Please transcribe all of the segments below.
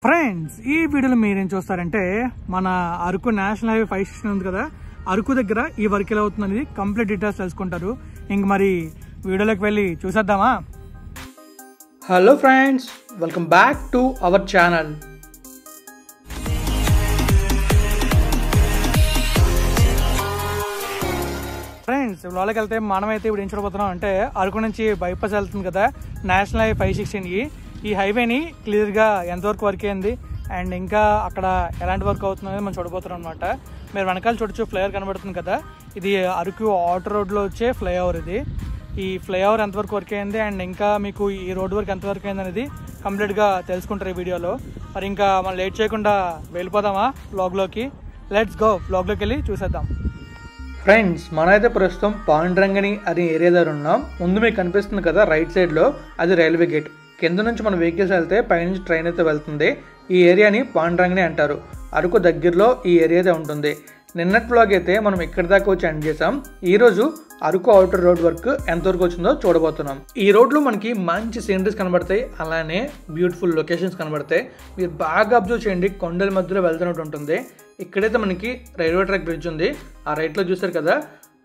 Friends, ఈ వీడియోలో మీరేం చూస్తారంటే మన అరకు నేషనల్ హైవే 5 ఉంది కదా, అరకు దగ్గర ఈ వర్క్ ఎలా అవుతుంది అనేది కంప్లీట్ డీటెయిల్స్ తెలుసుకుంటారు. ఇంక మరి వీడియోలోకి వెళ్ళి చూసేద్దామా? Hello friends, welcome back to our channel. Friends, లోపలికి వెళ్తే మనమైతే ఇప్పుడు ఏం చూడబోతున్నాం అంటే అరకు నుంచి బైపాస్ వెళ్తుంది కదా నేషనల్ హైవే 516. ఈ హైవేని క్లియర్గా ఎంతవరకు వర్క్ అయింది అండ్ ఇంకా అక్కడ ఎలాంటి వర్క్ అవుతుంది అనేది మనం చూడబోతున్నాం అనమాట. మీరు వెనకాల చూడొచ్చు, ఫ్లైఓవర్ కనబడుతుంది కదా, ఇది అరకు ఆటర్ రోడ్లో వచ్చే ఫ్లైఓవర్. ఈ ఫ్లైఓవర్ ఎంతవరకు వర్క్ అయింది అండ్ ఇంకా మీకు ఈ రోడ్ వర్క్ ఎంతవరకు అయింది అనేది కంప్లీట్గా తెలుసుకుంటారు ఈ వీడియోలో. మరి ఇంకా మనం లేట్ చేయకుండా వెళ్ళిపోదామా వ్లాగ్లోకి? లెట్స్ గో, వ్లాగ్లోకి వెళ్ళి చూసేద్దాం. ఫ్రెండ్స్, మనమైతే ప్రస్తుతం పాండ్రంగని అనే ఏరియా దగ్గర ఉన్నాం. ముందు మీకు కనిపిస్తుంది కదా రైట్ సైడ్లో, అది రైల్వే గేట్. కింద నుంచి మన వెహికల్స్ వెళ్తే పైనుంచి ట్రైన్ అయితే వెళ్తుంది. ఈ ఏరియాని పాండ్రంగని అంటారు. అరకు దగ్గరలో ఈ ఏరియా అయితే ఉంటుంది. నిన్నటి వ్లాగ్ అయితే మనం ఇక్కడి దాకా వచ్చి ఎండ్ చేసాం. ఈరోజు అరకు అవుటర్ రోడ్ వర్క్ ఎంతవరకు వచ్చిందో చూడబోతున్నాం. ఈ రోడ్లో మనకి మంచి సీనరీస్ కనబడతాయి, అలానే బ్యూటిఫుల్ లొకేషన్స్ కనబడతాయి. మీరు బాగా అబ్జర్వ్ చేయండి, కొండల మధ్యలో వెళ్తున్నట్టు ఉంటుంది. ఇక్కడైతే మనకి రైల్వే ట్రాక్ బ్రిడ్జ్ ఉంది. ఆ రైట్లో చూసారు కదా,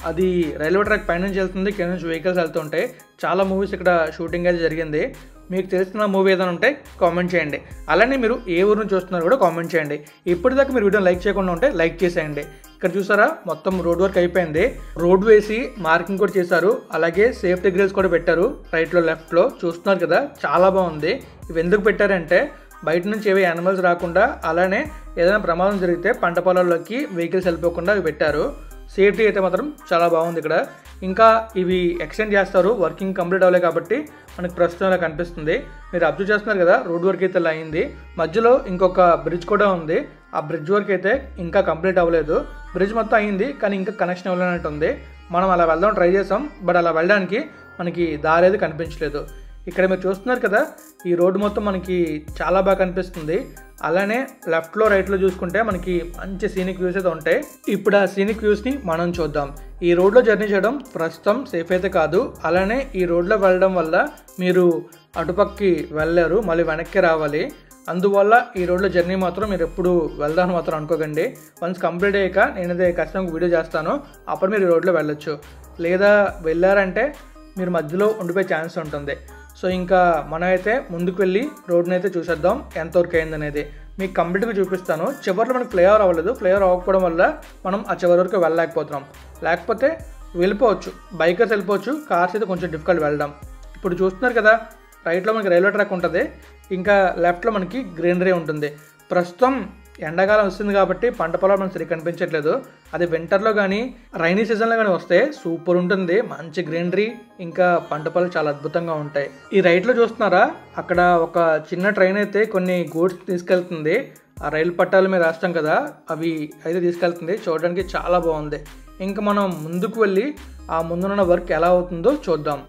అది రైల్వే ట్రాక్ పైనుంచి వెళ్తుంది, కింద నుంచి వెహికల్స్ వెళ్తుంటాయి. చాలా మూవీస్ ఇక్కడ షూటింగ్ అయితే జరిగింది. మీకు తెలిసిన మూవీ ఏదైనా ఉంటే కామెంట్ చేయండి. అలానే మీరు ఏ ఊరు నుంచి చూస్తున్నారో కూడా కామెంట్ చేయండి. ఇప్పటిదాకా మీరు వీడియో లైక్ చేయకుండా ఉంటే లైక్ చేసేయండి. ఇక్కడ చూసారా, మొత్తం రోడ్ వర్క్ అయిపోయింది. రోడ్ వేసి మార్కింగ్ కూడా చేశారు, అలాగే సేఫ్టీ గ్రిల్స్ కూడా పెట్టారు రైట్లో లెఫ్ట్లో. చూస్తున్నారు కదా, చాలా బాగుంది. ఇవి ఎందుకు పెట్టారంటే బయట నుంచి ఏవి యానిమల్స్ రాకుండా, అలానే ఏదైనా ప్రమాదం జరిగితే పంట పొలాల్లోకి వెహికల్స్ వెళ్ళిపోకుండా అవి పెట్టారు. సేఫ్టీ అయితే మాత్రం చాలా బాగుంది ఇక్కడ. ఇంకా ఇవి ఎక్స్టెండ్ చేస్తారు, వర్కింగ్ కంప్లీట్ అవ్వలేదు కాబట్టి మనకి ప్రస్తుతం ఇలా కనిపిస్తుంది. మీరు అబ్జర్వ్ చేస్తున్నారు కదా, రోడ్ వర్క్ అయితే ఇలా అయింది. మధ్యలో ఇంకొక బ్రిడ్జ్ కూడా ఉంది. ఆ బ్రిడ్జ్ వర్క్ అయితే ఇంకా కంప్లీట్ అవ్వలేదు. బ్రిడ్జ్ మొత్తం అయింది కానీ ఇంకా కనెక్షన్ ఇవ్వలేనట్టు ఉంది. మనం అలా వెళ్దాం ట్రై చేసాం, బట్ అలా వెళ్ళడానికి మనకి దారి అయితే కనిపించలేదు. ఇక్కడ మీరు చూస్తున్నారు కదా, ఈ రోడ్డు మొత్తం మనకి చాలా బాగా కనిపిస్తుంది. అలానే లెఫ్ట్లో రైట్లో చూసుకుంటే మనకి మంచి సీనిక్ వ్యూస్ అయితే ఉంటాయి. ఇప్పుడు ఆ సీనిక్ వ్యూస్ని మనం చూద్దాం. ఈ రోడ్లో జర్నీ చేయడం ప్రస్తుతం సేఫ్ అయితే కాదు. అలానే ఈ రోడ్లో వెళ్ళడం వల్ల మీరు అటుపక్కి వెళ్ళారు, మళ్ళీ వెనక్కి రావాలి. అందువల్ల ఈ రోడ్లో జర్నీ మాత్రం మీరు ఎప్పుడు వెళ్దామని మాత్రం అనుకోకండి. వన్స్ కంప్లీట్ అయ్యాక నేనైతే ఖచ్చితంగా వీడియో చేస్తాను, అప్పుడు మీరు ఈ రోడ్లో వెళ్ళొచ్చు. లేదా వెళ్ళారంటే మీరు మధ్యలో ఉండిపోయే ఛాన్స్ ఉంటుంది. సో ఇంకా మనం అయితే ముందుకు వెళ్ళి రోడ్ని అయితే చూసేద్దాం ఎంతవరకు అయింది అనేది. మీకు కంప్లీట్గా చూపిస్తాను. చివరిలో మనకి ఫ్లైఓవర్ అవ్వలేదు. ఫ్లైఓవర్ అవ్వకపోవడం వల్ల మనం ఆ చివరి వరకు వెళ్ళలేకపోతున్నాం. లేకపోతే వెళ్ళిపోవచ్చు, బైకర్స్ వెళ్ళిపోవచ్చు, కార్స్ అయితే కొంచెం డిఫికల్ట్ వెళ్ళడం. ఇప్పుడు చూస్తున్నారు కదా, రైట్లో మనకి రైల్వే ట్రాక్ ఉంటుంది, ఇంకా లెఫ్ట్లో మనకి గ్రీనరీ ఉంటుంది. ప్రస్తుతం ఎండాకాలం వస్తుంది కాబట్టి పంట పొలాలు మనకు సరిగ్గా కనిపించట్లేదు. అది వింటర్లో కానీ రైనీ సీజన్లో కానీ వస్తే సూపర్ ఉంటుంది, మంచి గ్రీనరీ, ఇంకా పంట పొలాలు చాలా అద్భుతంగా ఉంటాయి. ఈ రైట్లో చూస్తున్నారా, అక్కడ ఒక చిన్న ట్రైన్ అయితే కొన్ని గూడ్స్ తీసుకెళ్తుంది. ఆ రైలు పట్టాల మీద రాస్తాం కదా, అవి అయితే తీసుకెళ్తుంది. చూడడానికి చాలా బాగుంది. ఇంకా మనం ముందుకు వెళ్ళి ఆ ముందున్న వర్క్ ఎలా అవుతుందో చూద్దాం.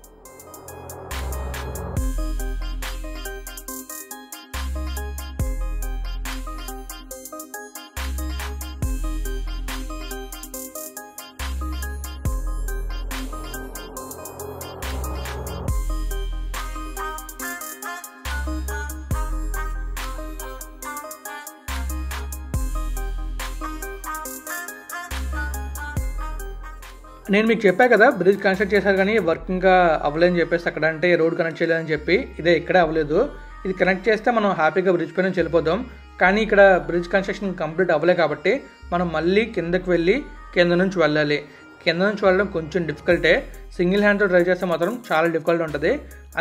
నేను మీకు చెప్పా కదా, బ్రిడ్జ్ కన్స్ట్రక్ట్ చేశారు కానీ వర్క్ ఇంకా అవ్వలేదని చెప్పేసి అక్కడ, అంటే రోడ్ కనెక్ట్ చేయలేదని చెప్పి. ఇదే ఇక్కడే అవ్వలేదు. ఇది కనెక్ట్ చేస్తే మనం హ్యాపీగా బ్రిడ్జ్ పై నుంచి వెళ్ళిపోదాం. కానీ ఇక్కడ బ్రిడ్జ్ కన్స్ట్రక్షన్ కంప్లీట్ అవ్వలేదు కాబట్టి మనం మళ్ళీ కిందకి వెళ్ళి కింద నుంచి వెళ్ళాలి. కింద నుంచి వెళ్ళడం కొంచెం డిఫికల్టే. సింగిల్ హ్యాండ్తో డ్రైవ్ చేస్తే మాత్రం చాలా డిఫికల్ట్ ఉంటుంది.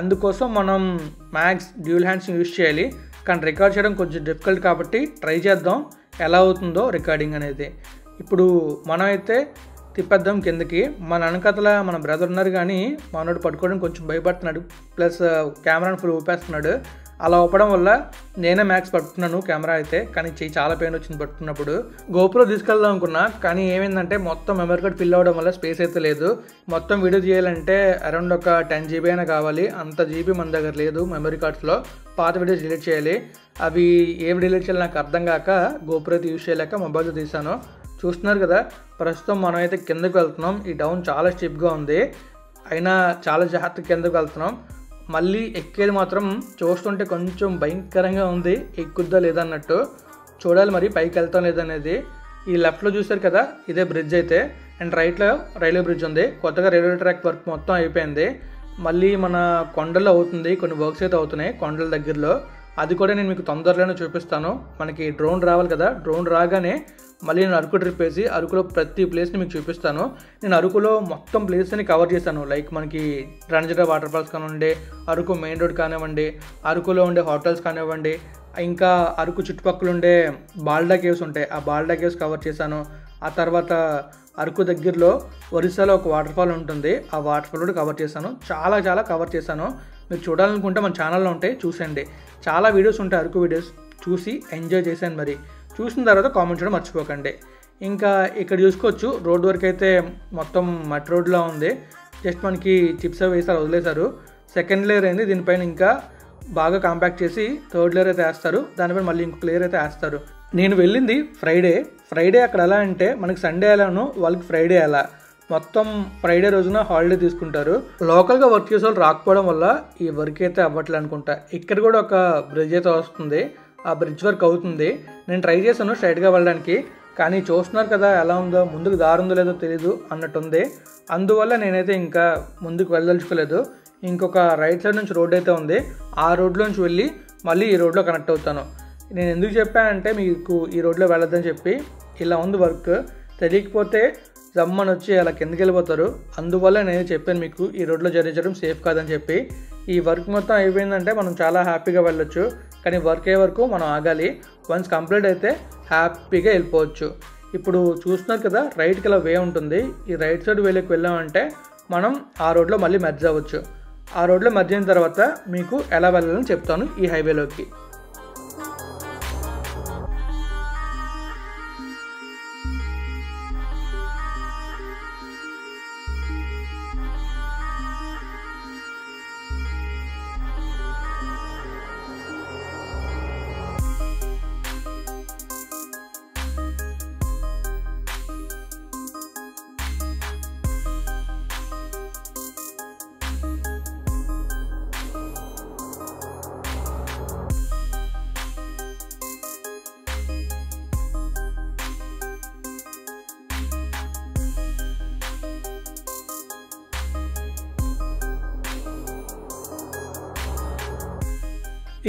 అందుకోసం మనం మ్యాక్స్ డ్యూల్ హ్యాండ్స్ యూజ్ చేయాలి. కానీ రికార్డ్ చేయడం కొంచెం డిఫికల్ట్ కాబట్టి ట్రై చేద్దాం ఎలా అవుతుందో రికార్డింగ్ అనేది. ఇప్పుడు మనం అయితే తిప్పేద్దాం కిందకి. మన వెనకతల మన బ్రదర్ ఉన్నారు కానీ మనోడు పట్టుకోవడం కొంచెం భయపడుతున్నాడు, ప్లస్ కెమెరాని ఫుల్ ఊపేస్తున్నాడు. అలా ఊపడం వల్ల నేనే మ్యాక్స్ పట్టుకున్నాను కెమెరా అయితే, కానీ చెయ్యి చాలా పెయిన్ వచ్చింది పట్టుకున్నప్పుడు. గోప్రో తీసుకెళ్దాం అనుకున్నా, కానీ ఏమైందంటే మొత్తం మెమరీ కార్డ్ ఫిల్ అవ్వడం వల్ల స్పేస్ అయితే లేదు. మొత్తం వీడియో చేయాలంటే అరౌండ్ ఒక 10 GB అయినా కావాలి. అంత జీబీ మన దగ్గర లేదు మెమరీ కార్డ్స్లో. పాత వీడియోస్ డిలీట్ చేయాలి. అవి ఏవి డిలీట్ చేయాలి నాకు అర్థం కాక గోప్రో అయితే యూజ్ చేయలేక మొబైల్తో తీసాను. చూస్తున్నారు కదా, ప్రస్తుతం మనం అయితే కిందకు వెళ్తున్నాం. ఈ డౌన్ చాలా స్టిప్గా ఉంది, అయినా చాలా జాగ్రత్తగా కిందకు వెళ్తున్నాం. మళ్ళీ ఎక్కేది మాత్రం చూస్తుంటే కొంచెం భయంకరంగా ఉంది, ఎక్కుద్దా లేదన్నట్టు. చూడాలి మరి పైకి వెళ్తాం లేదనేది. ఈ లెఫ్ట్లో చూసారు కదా, ఇదే బ్రిడ్జ్ అయితే. అండ్ రైట్లో రైల్వే బ్రిడ్జ్ ఉంది. కొత్తగా రైల్వే ట్రాక్ వర్క్ మొత్తం అయిపోయింది. మళ్ళీ మన కొండల్లో అవుతుంది, కొన్ని వర్క్స్ అయితే అవుతున్నాయి కొండల దగ్గరలో. అది కూడా నేను మీకు తొందరలోనే చూపిస్తాను. మనకి డ్రోన్ రావాలి కదా, డ్రోన్ రాగానే మళ్ళీ నేను అరకు ట్రిప్ వేసి అరకులో ప్రతి ప్లేస్ని మీకు చూపిస్తాను. నేను అరకులో మొత్తం ప్లేస్ని కవర్ చేశాను. లైక్ మనకి రణజిరా వాటర్ ఫాల్స్ కానివ్వండి, అరకు మెయిన్ రోడ్ కానివ్వండి, అరకులో ఉండే హోటల్స్ కానివ్వండి, ఇంకా అరకు చుట్టుపక్కల ఉండే బాల్డా కేవ్స్ ఉంటాయి, ఆ బాల్డా కేవ్స్ కవర్ చేశాను. ఆ తర్వాత అరకు దగ్గరలో ఒరిస్సాలో ఒక వాటర్ ఫాల్ ఉంటుంది, ఆ వాటర్ ఫాల్ కూడా కవర్ చేశాను. చాలా కవర్ చేశాను. మీరు చూడాలనుకుంటే మన ఛానల్లో ఉంటాయి, చూసండి. చాలా వీడియోస్ ఉంటాయి అరకు వీడియోస్, చూసి ఎంజాయ్ చేశాను. మరి చూసిన తర్వాత కామెంట్ చేయడం మర్చిపోకండి. ఇంకా ఇక్కడ చూసుకోవచ్చు, రోడ్ వరకు అయితే మొత్తం మట్టి రోడ్లా ఉంది. జస్ట్ మనకి చిప్స్ అవి వేసారు, వదిలేశారు. సెకండ్ లేయర్ అయింది, దీనిపైన ఇంకా బాగా కాంపాక్ట్ చేసి థర్డ్ లేయర్ అయితే వేస్తారు. దానిపైన మళ్ళీ ఇంకొక లేయర్ అయితే వేస్తారు. నేను వెళ్ళింది ఫ్రైడే అక్కడ ఎలా అంటే మనకి సండే ఎలానో వాళ్ళకి ఫ్రైడే ఎలా, మొత్తం ఫ్రైడే రోజున హాలిడే తీసుకుంటారు. లోకల్గా వర్క్ చేసే వాళ్ళు రాకపోవడం వల్ల ఈ వర్క్ అయితే అవ్వట్లే అనుకుంటా. ఇక్కడ కూడా ఒక బ్రిడ్జ్ అయితే వస్తుంది, ఆ బ్రిడ్జ్ వర్క్ అవుతుంది. నేను ట్రై చేశాను స్ట్రైట్గా వెళ్ళడానికి, కానీ చూస్తున్నారు కదా ఎలా ఉందో, ముందుకు దారి ఉందో లేదో తెలీదు అన్నట్టుంది. అందువల్ల నేనైతే ఇంకా ముందుకు వెళ్ళదలుచుకోలేదు. ఇంకొక రైట్ సైడ్ నుంచి రోడ్ అయితే ఉంది, ఆ రోడ్లోంచి వెళ్ళి మళ్ళీ ఈ రోడ్లో కనెక్ట్ అవుతాను. నేను ఎందుకు చెప్పానంటే మీకు ఈ రోడ్లో వెళ్ళొద్దని చెప్పి, ఇలా ఉంది వర్క్, తెలియకపోతే జమ్మని వచ్చి అలా కిందకి వెళ్ళిపోతారు. అందువల్ల నేను చెప్పాను మీకు ఈ రోడ్లో జర్నీ చేయడం సేఫ్ కాదని చెప్పి. ఈ వర్క్ మొత్తం అయిపోయిందంటే మనం చాలా హ్యాపీగా వెళ్ళొచ్చు, కానీ వర్క్ అయ్యే వరకు మనం ఆగాలి. వన్స్ కంప్లీట్ అయితే హ్యాపీగా వెళ్ళిపోవచ్చు. ఇప్పుడు చూస్తున్నారు కదా, రైట్కి ఇలా వే ఉంటుంది. ఈ రైట్ సైడ్ వేలోకి వెళ్ళామంటే మనం ఆ రోడ్లో మళ్ళీ మెర్జ్ అవ్వచ్చు. ఆ రోడ్లో మెర్జ్ అయిన తర్వాత మీకు ఎలా వెళ్ళాలని చెప్తాను ఈ హైవేలోకి.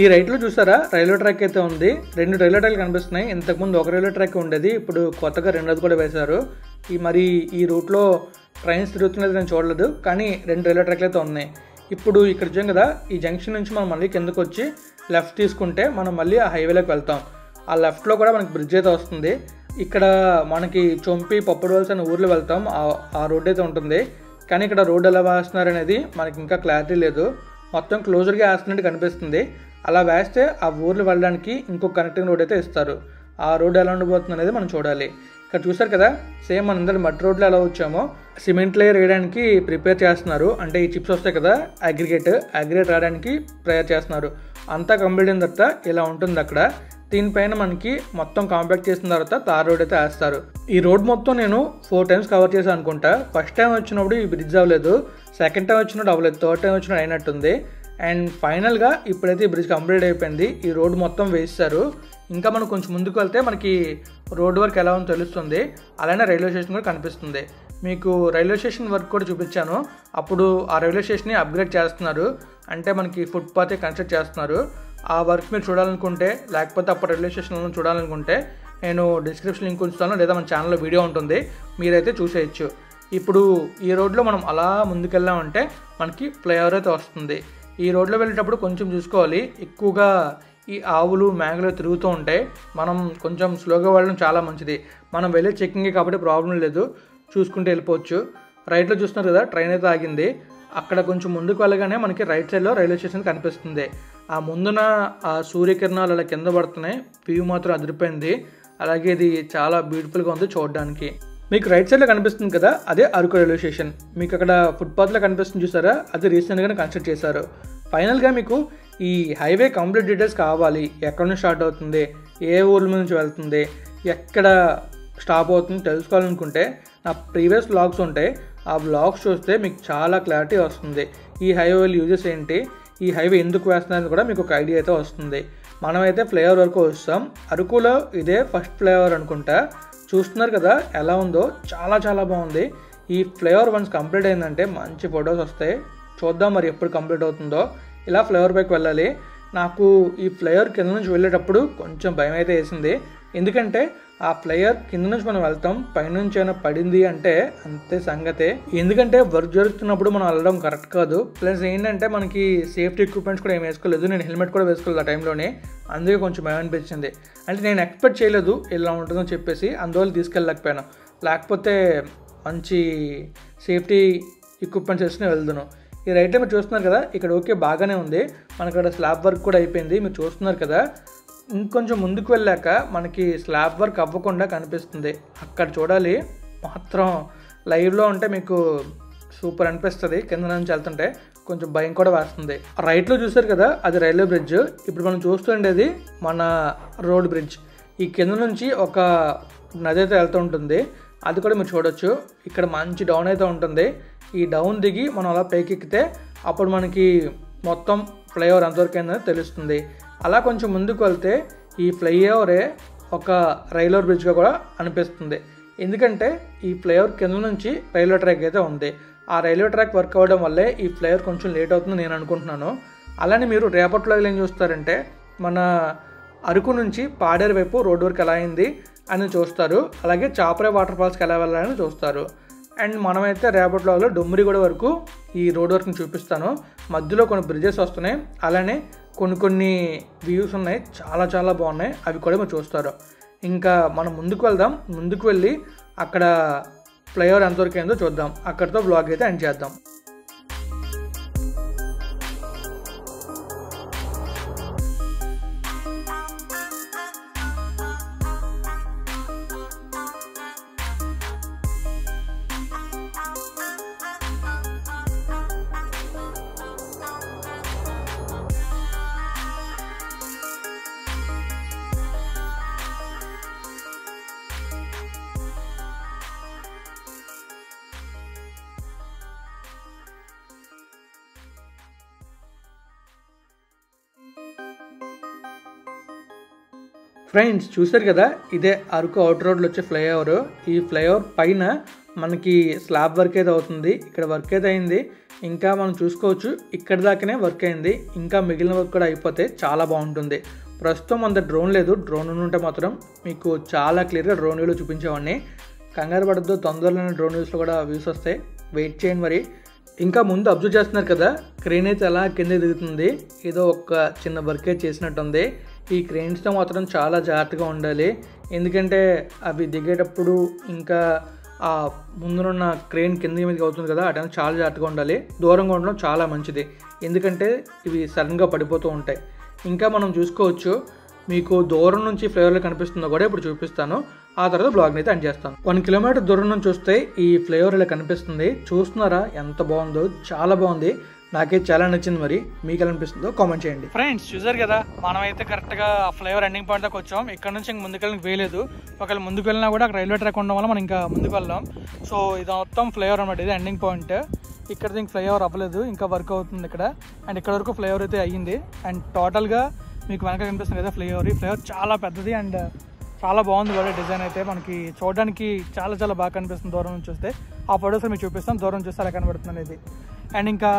ఈ రైట్లో చూసారా రైల్వే ట్రాక్ అయితే ఉంది. 2 రైల్వే ట్రాక్లు కనిపిస్తున్నాయి. ఇంతకుముందు ఒక రైల్వే ట్రాక్ ఉండేది, ఇప్పుడు కొత్తగా 2ది కూడా వేశారు. మరి ఈ రూట్లో ట్రైన్స్ తిరుగుతున్నది నేను చూడలేదు, కానీ 2 రైల్వే ట్రాక్లు అయితే ఉన్నాయి. ఇప్పుడు ఇక్కడ చూసాం కదా, ఈ జంక్షన్ నుంచి మనం మళ్ళీ కిందకు వచ్చి లెఫ్ట్ తీసుకుంటే మనం మళ్ళీ ఆ హైవేలోకి వెళ్తాం. ఆ లెఫ్ట్లో కూడా మనకి బ్రిడ్జ్ అయితే వస్తుంది. ఇక్కడ మనకి చొంపి పప్పుడవల్స్ అనే ఊర్లో వెళ్తాం, ఆ రోడ్ అయితే ఉంటుంది. కానీ ఇక్కడ రోడ్ ఎలా వేస్తున్నారు అనేది మనకి ఇంకా క్లారిటీ లేదు. మొత్తం క్లోజర్గా వేస్తున్నట్టు కనిపిస్తుంది. అలా వేస్తే ఆ ఊర్లో వెళ్ళడానికి ఇంకొక కనెక్టింగ్ రోడ్ అయితే ఇస్తారు. ఆ రోడ్ ఎలా ఉండిపోతుంది అనేది మనం చూడాలి. ఇక్కడ చూసారు కదా, సేమ్ మనందరం మట్టి రోడ్లో ఎలా వచ్చామో సిమెంట్ లేయర్ వేయడానికి ప్రిపేర్ చేస్తున్నారు. అంటే ఈ చిప్స్ వస్తాయి కదా, అగ్రిగేట్ రాయడానికి ప్రిపేర్ చేస్తున్నారు. అంతా కంప్లీట్ అయిన తర్వాత ఇలా ఉంటుంది అక్కడ. దీనిపైన మనకి మొత్తం కాంపాక్ట్ చేసిన తర్వాత తార్ రోడ్ అయితే వేస్తారు. ఈ రోడ్ మొత్తం నేను 4 టైమ్స్ కవర్ చేశాను అనుకుంటా. ఫస్ట్ టైం వచ్చినప్పుడు ఈ బ్రిడ్జ్ అవ్వలేదు, సెకండ్ టైం వచ్చినప్పుడు అవ్వలేదు, థర్డ్ టైం వచ్చినప్పుడు అయినట్టుంది. అండ్ ఫైనల్గా ఇప్పుడైతే ఈ బ్రిడ్జ్ కంప్లీట్ అయిపోయింది. ఈ రోడ్ మొత్తం వేస్తారు. ఇంకా మనం కొంచెం ముందుకు వెళ్తే మనకి రోడ్ వర్క్ ఎలా ఉందో తెలుస్తుంది. అలానే రైల్వే స్టేషన్ కూడా కనిపిస్తుంది. మీకు రైల్వే స్టేషన్ వర్క్ కూడా చూపించాను. అప్పుడు ఆ రైల్వే స్టేషన్ని అప్గ్రేడ్ చేస్తున్నారు, అంటే మనకి ఫుట్పాత్ కన్స్ట్రక్ట్ చేస్తున్నారు. ఆ వర్క్ మీరు చూడాలనుకుంటే, లేకపోతే అప్పుడు రైల్వే స్టేషన్లో చూడాలనుకుంటే నేను డిస్క్రిప్షన్ లింక్ ఉంచుతాను, లేదా మన ఛానల్లో వీడియో ఉంటుంది, మీరైతే చూసేయచ్చు. ఇప్పుడు ఈ రోడ్లో మనం అలా ముందుకెళ్ళామంటే మనకి ఫ్లైఓవర్ అయితే వస్తుంది. ఈ రోడ్లో వెళ్ళేటప్పుడు కొంచెం చూసుకోవాలి, ఎక్కువగా ఈ ఆవులు మేకలు తిరుగుతూ ఉంటాయి. మనం కొంచెం స్లోగా వెళ్ళడం చాలా మంచిది. మనం వెళ్ళే చెక్కింగ్ కాబట్టి ప్రాబ్లం లేదు, చూసుకుంటూ వెళ్ళిపోవచ్చు. రైట్లో చూస్తున్నారు కదా, ట్రైన్ అయితే ఆగింది. అక్కడ కొంచెం ముందుకు వెళ్ళగానే మనకి రైట్ సైడ్లో రైల్వే స్టేషన్ కనిపిస్తుంది. ఆ ముందున ఆ సూర్యకిరణాలు అలా కింద పడుతున్నాయి, వ్యూ మాత్రం అదిరిపోయింది. అలాగే ఇది చాలా బ్యూటిఫుల్గా ఉంది చూడడానికి. మీకు రైట్ సైడ్లో కనిపిస్తుంది కదా, అదే అరకు రైల్వే స్టేషన్. మీకు అక్కడ ఫుట్పాత్లో కనిపిస్తుంది చూసారా, అది రీసెంట్గానే కన్స్ట్రక్ట్ చేశారు. ఫైనల్గా మీకు ఈ హైవే కంప్లీట్ డీటెయిల్స్ కావాలి, ఎక్కడ నుంచి స్టార్ట్ అవుతుంది, ఏ ఊర్ల నుంచి వెళ్తుంది, ఎక్కడ స్టాప్ అవుతుంది తెలుసుకోవాలనుకుంటే నా ప్రీవియస్ వ్లాగ్స్ ఉంటాయి, ఆ వ్లాగ్స్ చూస్తే మీకు చాలా క్లారిటీ వస్తుంది. ఈ హైవేల యూజెస్ ఏంటి, ఈ హైవే ఎందుకు వేస్తున్నారని కూడా మీకు ఒక ఐడియా అయితే వస్తుంది. మనమైతే ఫ్లైఓవర్ వరకు వస్తాం. అరకులో ఇదే ఫస్ట్ ఫ్లైఓవర్ అనుకుంటా. చూస్తున్నారు కదా ఎలా ఉందో, చాలా చాలా బాగుంది. ఈ ఫ్లైఓవర్ వన్స్ కంప్లీట్ అయిందంటే మంచి ఫొటోస్ వస్తాయి. చూద్దాం మరి ఎప్పుడు కంప్లీట్ అవుతుందో. ఇలా ఫ్లైఓవర్ పైకి వెళ్ళాలి. నాకు ఈ ఫ్లైఓవర్ కింద నుంచి వెళ్ళేటప్పుడు కొంచెం భయం అయితే వేసింది. ఎందుకంటే ఆ ఫ్లైఓవర్ కింద నుంచి మనం వెళ్తాం, పైనుంచి అయినా పడింది అంటే అంతే సంగతే. ఎందుకంటే వర్క్ జరుగుతున్నప్పుడు మనం వెళ్ళడం కరెక్ట్ కాదు. ప్లస్ ఏంటంటే మనకి సేఫ్టీ ఎక్విప్మెంట్స్ కూడా ఏం వేసుకోలేదు. నేను హెల్మెట్ కూడా వేసుకోలేదు ఆ టైంలోనే. అందుకే కొంచెం భయం అనిపించింది. అంటే నేను ఎక్స్పెక్ట్ చేయలేదు ఇలా ఉంటుందని చెప్పేసి, అందువల్ల తీసుకెళ్ళలేకపోయాను. లేకపోతే మంచి సేఫ్టీ ఎక్విప్మెంట్స్ వేసుకుని వెళ్తాను. ఈ రైట్లో మీరు చూస్తున్నారు కదా, ఇక్కడ ఓకే బాగానే ఉంది. మనకి ఇక్కడ స్లాబ్ వర్క్ కూడా అయిపోయింది, మీరు చూస్తున్నారు కదా. ఇంకొంచెం ముందుకు వెళ్ళాక మనకి స్లాబ్ వర్క్ అవ్వకుండా కనిపిస్తుంది. అక్కడ చూడాలి మాత్రం. లైవ్లో ఉంటే మీకు సూపర్ అనిపిస్తుంది. కింద నుంచి వెళ్తుంటే కొంచెం భయం కూడా వేస్తుంది. రైట్లో చూసారు కదా, అది రైల్వే బ్రిడ్జ్. ఇప్పుడు మనం చూస్తుండేది మన రోడ్ బ్రిడ్జ్. ఈ కింద నుంచి ఒక నది అయితే వెళ్తూ ఉంటుంది, అది కూడా మీరు చూడొచ్చు. ఇక్కడ మంచి డౌన్ అయితే ఉంటుంది. ఈ డౌన్ దిగి మనం అలా పైకి ఎక్కితే అప్పుడు మనకి మొత్తం ఫ్లైఓవర్ ఎంతవరకు అయిందని తెలుస్తుంది. అలా కొంచెం ముందుకు వెళ్తే ఈ ఫ్లైఓవరే ఒక రైల్వే బ్రిడ్జ్గా కూడా అనిపిస్తుంది. ఎందుకంటే ఈ ఫ్లైఓవర్ కింద నుంచి రైల్వే ట్రాక్ అయితే ఉంది. ఆ రైల్వే ట్రాక్ వర్క్ అవ్వడం వల్లే ఈ ఫ్లైఓవర్ కొంచెం లేట్ అవుతుందని నేను అనుకుంటున్నాను. అలానే మీరు రేపట్లో ఏం చూస్తారంటే మన అరకు నుంచి పాడేరు వైపు రోడ్ వర్క్ ఎలా అయింది అని చూస్తారు. అలాగే చాపరే వాటర్ ఫాల్స్కి ఎలా వెళ్ళాలని చూస్తారు. అండ్ మనమైతే రేపట్లో డొమ్మిరిగూడ వరకు ఈ రోడ్ వర్క్ని చూపిస్తాను. మధ్యలో కొన్ని బ్రిడ్జెస్ వస్తున్నాయి, అలానే కొన్ని వ్యూస్ ఉన్నాయి, చాలా చాలా బాగున్నాయి. అవి కూడా మీరు చూస్తారు. ఇంకా మనం ముందుకు వెళ్దాం. ముందుకు వెళ్ళి అక్కడ ఫ్లైఓవర్ ఎంతవరకు అయిందో చూద్దాం. అక్కడితో బ్లాగ్ అయితే ఎండ్ చేద్దాం. ఫ్రెండ్స్ చూసారు కదా, ఇదే అరకు అవుట్ రోడ్లో వచ్చే ఫ్లైఓవర్. ఈ ఫ్లైఓవర్ పైన మనకి స్లాబ్ వర్క్ అయితే అవుతుంది. ఇక్కడ వర్క్ అయితే అయింది. ఇంకా మనం చూసుకోవచ్చు ఇక్కడ దాకానే వర్క్ అయింది. ఇంకా మిగిలిన వర్క్ కూడా అయిపోతే చాలా బాగుంటుంది. ప్రస్తుతం అంత డ్రోన్ లేదు. డ్రోన్ ఉంటే మాత్రం మీకు చాలా క్లియర్గా డ్రోన్ వ్యూలో చూపించేవాడిని. కంగారు పడద్దు, తొందరలోనే డ్రోన్ వ్యూస్లో కూడా వ్యూస్ వస్తాయి. వెయిట్ చేయండి మరి. ఇంకా ముందు అబ్జర్వ్ చేస్తున్నారు కదా, క్రేన్ అయితే అలా కింద దిగుతుంది. ఏదో ఒక చిన్న వర్క్ అయితే చేసినట్టుంది. ఈ క్రెయిన్స్తో మాత్రం చాలా జాగ్రత్తగా ఉండాలి. ఎందుకంటే అవి దిగేటప్పుడు ఇంకా ఆ ముందునున్న క్రెయిన్ కింద మీదకి అవుతుంది కదా, అటైనా చాలా జాగ్రత్తగా ఉండాలి. దూరంగా ఉండడం చాలా మంచిది, ఎందుకంటే ఇవి సడన్గా పడిపోతూ ఉంటాయి. ఇంకా మనం చూసుకోవచ్చు, మీకు దూరం నుంచి ఫ్లైఓవర్లో కనిపిస్తుందో కూడా ఇప్పుడు చూపిస్తాను. ఆ తర్వాత బ్లాగ్ని అయితే ఎండ్ చేస్తాను. 1 కిలోమీటర్ దూరం నుంచి చూస్తే ఈ ఫ్లైఓవర్ ఇలా కనిపిస్తుంది. చూస్తున్నారా ఎంత బాగుందో, చాలా బాగుంది. నాకే చాలా నచ్చింది. మరి మీకు ఎలా అనిపిస్తుందో కామెంట్ చేయండి. ఫ్రెండ్స్ చూసారు కదా, మనమైతే కరెక్ట్గా ఫ్లైఓవర్ ఎండింగ్ పాయింట్ దాకా వచ్చాం. ఇక్కడ నుంచి ఇంక ముందుకు వెళ్ళడానికి వేయలేదు. ఒకవేళ ముందుకు వెళ్ళినా కూడా అక్కడ రైల్వే ట్రాక్ ఉండడం వల్ల మనం ఇంకా ముందుకు వెళ్దాం. సో ఇది మొత్తం ఫ్లైఓవర్ అనమాట. ఇది ఎండింగ్ పాయింట్. ఇక్కడ ఇంక ఫ్లైఓవర్ అవ్వలేదు, ఇంకా వర్క్ అవుతుంది ఇక్కడ. అండ్ ఇక్కడ వరకు ఫ్లైఓవర్ అయితే అయ్యింది. అండ్ టోటల్గా మీకు వెనక కనిపిస్తుంది కదా ఫ్లైఓవర్. ఈ ఫ్లైఓవర్ చాలా పెద్దది అండ్ చాలా బాగుంది కూడా. డిజైన్ అయితే మనకి చూడడానికి చాలా చాలా బాగా కనిపిస్తుంది దూరం నుంచి చూస్తే. ఆ ఫొటోస్ మీకు చూపిస్తాం, దూరం చూస్తే అలా కనబడుతుంది అనేది. అండ్ ఇంకా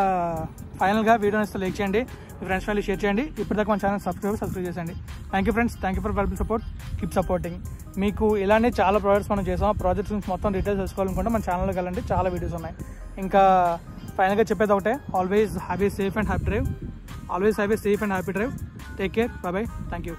ఫైనల్గా వీడియోని ఇస్తే లైక్ చేయండి, మీ ఫ్రెండ్స్ ఫ్యామిలీ షేర్ చేయండి. ఇప్పటిదాకా మన ఛానల్ సబ్స్క్రైబ్ చేయండి. Thank you friends, thank you for valuable support. Keep supporting. మీకు ఇలానే చాలా ప్రాజెక్ట్స్ మనం చేసాం. ఆ ప్రాజెక్ట్స్ నుంచి మొత్తం డీటెయిల్స్ తెలుసుకోవాలనుకుంటే మన ఛానల్కి వెళ్ళండి, చాలా వీడియోస్ ఉన్నాయి. ఇంకా ఫైనల్గా చెప్పేది ఒకటే, always have a safe and happy drive. Always have a safe and happy drive. Take care, bye bye, thank you.